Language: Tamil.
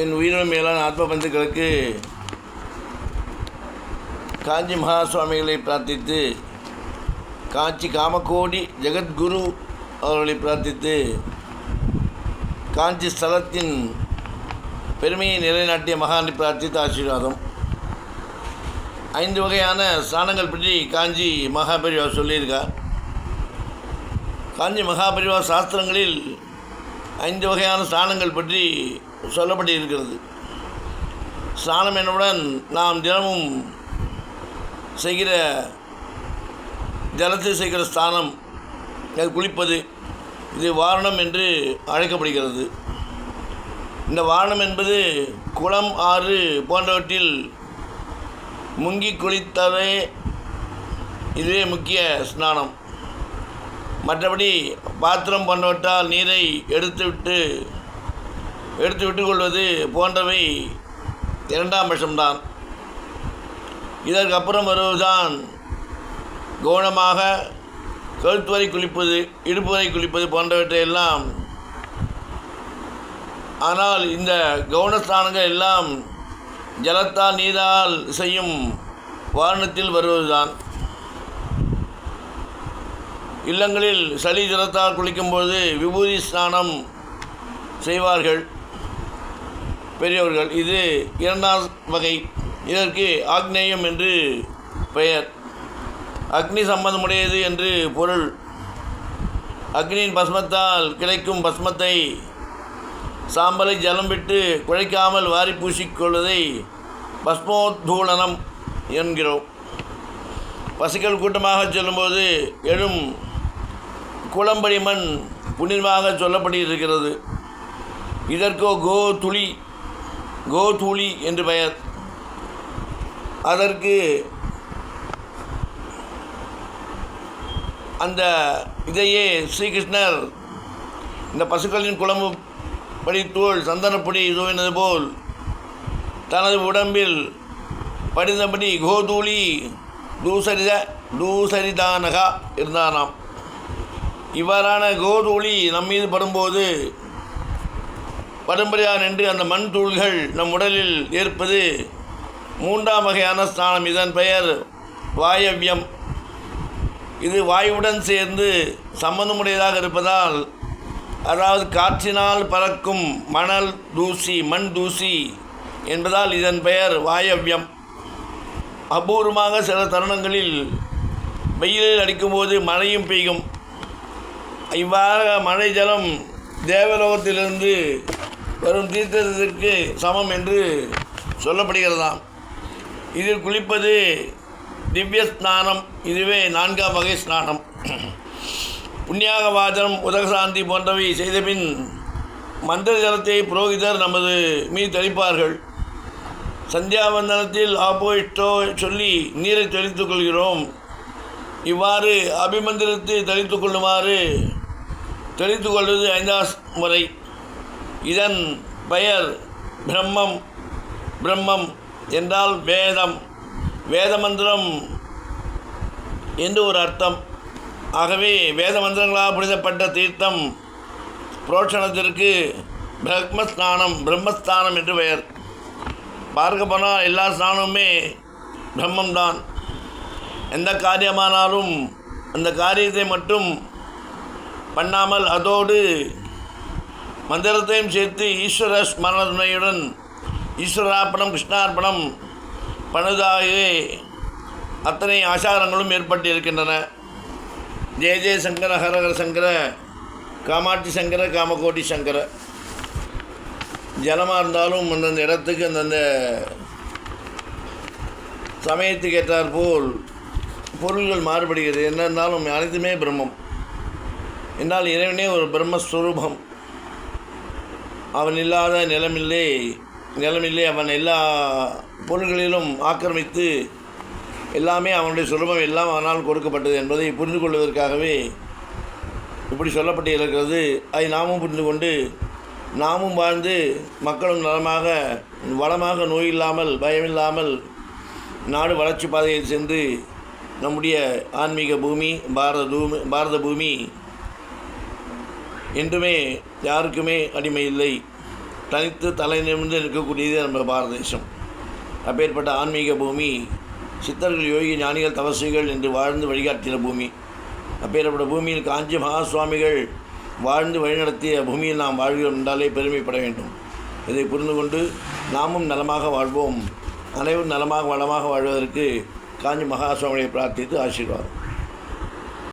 என் உயிரினும் மேலான ஆத்ம பந்துக்களுக்கு காஞ்சி மகா சுவாமிகளை பிரார்த்தித்து, காஞ்சி காமகோடி ஜெகத்குரு அவர்களை பிரார்த்தித்து, காஞ்சி ஸ்தலத்தின் பெருமையை நிலைநாட்டிய மகானை பிரார்த்தித்து ஆசீர்வாதம். 5 வகையான ஸ்நானங்கள் பற்றி காஞ்சி மகாபெரிவா சொல்லியிருக்கார். காஞ்சி மகாபெரிவா சாஸ்திரங்களில் 5 வகையான ஸ்நானங்கள் பற்றி சொல்லப்பட்டிருக்கிறது. ஸ்நானம் என்னவுடன் நாம் தினமும் செய்கிற ஜலத்தில் செய்கிற ஸ்நானம், குளிப்பது, இது வாரணம் என்று அழைக்கப்படுகிறது. இந்த வாரணம் என்பது குளம், ஆறு போன்றவற்றில் முங்கி குளித்தவே இதுவே முக்கிய ஸ்நானம். மற்றபடி பாத்திரம் போன்றவற்றால் நீரை எடுத்து விட்டு கொள்வது போன்றவை 2ஆம் பட்சம்தான். இதற்கப்புறம் வருவதுதான் கவனமாக கழுத்து வரை குளிப்பது, இடுப்பு வரை குளிப்பது போன்றவற்றையெல்லாம். ஆனால் இந்த கவனஸ்தானங்கள் எல்லாம் ஜலத்தால் நீரால் செய்யும் வாரணத்தில் வருவதுதான். இல்லங்களில் சளி ஜலத்தால் குளிக்கும்போது விபூதி ஸ்நானம் செய்வார்கள் பெரியவர்கள். இது 2ஆம் வகை. இதற்கு ஆக்னேயம் என்று பெயர். அக்னி சம்பந்தமுடையது என்று பொருள். அக்னியின் பஸ்மத்தால் கிடைக்கும் பஸ்மத்தை, சாம்பலை ஜலம் விட்டு குழைக்காமல் வாரி பூசிக்கொள்வதை பஸ்மோத்தூளனம் என்கிறோம். பசுக்கள் கூட்டமாக செல்லும்போது எழும் குளம்படி மண் புனிதமாக சொல்லப்பட்டிருக்கிறது. இதற்கோ கோதூளி என்று பெயர். அதற்கு அந்த இதையே ஸ்ரீகிருஷ்ணர் இந்த பசுக்களின் குழம்பு படித்தோள் சந்தனப்பொடி தூவினது போல் தனது உடம்பில் படிந்தபடி கோதூளி தூசரிதானகா இருந்தானாம். இவ்வாறான கோதூளி நம்மீது படும்படியாக நின்று அந்த மண் தூள்கள் நம் உடலில் ஏற்பது 3ஆம் வகையான ஸ்நானம். இதன் பெயர் வாயவ்யம். இது வாயுவுடன் சேர்ந்து சம்பந்தமுடையதாக இருப்பதால், அதாவது காற்றினால் பறக்கும் மண் தூசி என்பதால் இதன் பெயர் வாயவ்யம். அபூர்வமாக சில தருணங்களில் வெயிலில் அடிக்கும்போது மழையும் பெய்யும். இவ்வாறு மழை ஜலம் தேவலோகத்திலிருந்து வரும் தீர்த்தத்திற்கு சமம் என்று சொல்லப்படுகிறதாம். இதில் குளிப்பது திவ்ய ஸ்நானம். இதுவே 4ஆம் வகை ஸ்நானம். புண்ணியாக வாதனம், உதகசாந்தி போன்றவை செய்தபின் மந்திர ஜலத்தை புரோகிதர் நமது மீது தெளிப்பார்கள். சந்தியாவந்தனத்தில் ஆப்போ இஷ்டோ சொல்லி நீரை தெளித்துக் கொள்கிறோம். இவ்வாறு அபிமந்திரத்தை தெளித்து கொள்வது 5ஆம் முறை. இதன் பெயர் பிரம்மம் என்றால் வேத மந்திரம் என்று ஒரு அர்த்தம். ஆகவே வேத மந்திரங்களால் புனிதப்பட்ட தீர்த்தம் புரோட்சணத்திற்கு பிரம்மஸ்தானம் என்று பெயர். பார்க்க போனால் எல்லா ஸ்நானமுமே பிரம்மம்தான். எந்த காரியமானாலும் அந்த காரியத்தை மட்டும் பண்ணாமல் அதோடு மந்திரத்தையும் சேர்த்து ஈஸ்வர ஸ்மரணத்துணையுடன் ஈஸ்வரார்ப்பணம், கிருஷ்ணார்ப்பணம் பண்ணுவதாகவே அத்தனை ஆச்சாரங்களும் ஏற்பட்டு இருக்கின்றன. ஜெய சங்கர, ஹரஹர சங்கர, காமாட்சி சங்கர, காமகோடி சங்கர. ஜலமாக இருந்தாலும் அந்தந்த இடத்துக்கு அந்தந்த சமயத்துக்கு ஏற்றாற்போல் பொருள்கள் மாறுபடுகிறது. என்ன இருந்தாலும் அனைத்துமே பிரம்மம் என்றால் இறைவனே ஒரு பிரம்மஸ்வரூபம். அவன் இல்லாத நிலமில்லை. அவன் எல்லா பொருள்களிலும் ஆக்கிரமித்து எல்லாமே அவனுடைய சுரூபம், எல்லாம் அவனால் கொடுக்கப்பட்டது என்பதை புரிந்து கொள்வதற்காகவே இப்படி சொல்லப்பட்டு இருக்கிறது. அதை நாமும் புரிந்து கொண்டு நாமும் வாழ்ந்து மக்களும் நலமாக வளமாக, நோயில்லாமல், பயமில்லாமல் நாடு வளர்ச்சி பாதையில் சென்று நம்முடைய ஆன்மீக பூமி பாரத பூமி என்றுமே யாருக்குமே அடிமை இல்லை. தனித்து தலை நிமிர்ந்து நிற்கக்கூடியது நம்ம பாரத தேசம். அப்பேற்பட்ட ஆன்மீக பூமி, சித்தர்கள், யோகி, ஞானிகள், தவசிகள் என்று வாழ்ந்து வழிகாட்டின பூமி. அப்பேற்பட்ட பூமியில் காஞ்சி மகா சுவாமிகள் வாழ்ந்து வழிநடத்திய பூமியில் நாம் வாழ்கிறோம் என்றாலே பெருமைப்பட வேண்டும். இதை புரிந்து கொண்டு நாமும் நலமாக வாழ்வோம். அனைவரும் நலமாக வளமாக வாழ்வதற்கு காஞ்சி மகா சுவாமியை பிரார்த்தித்து ஆசீர்வாதம்.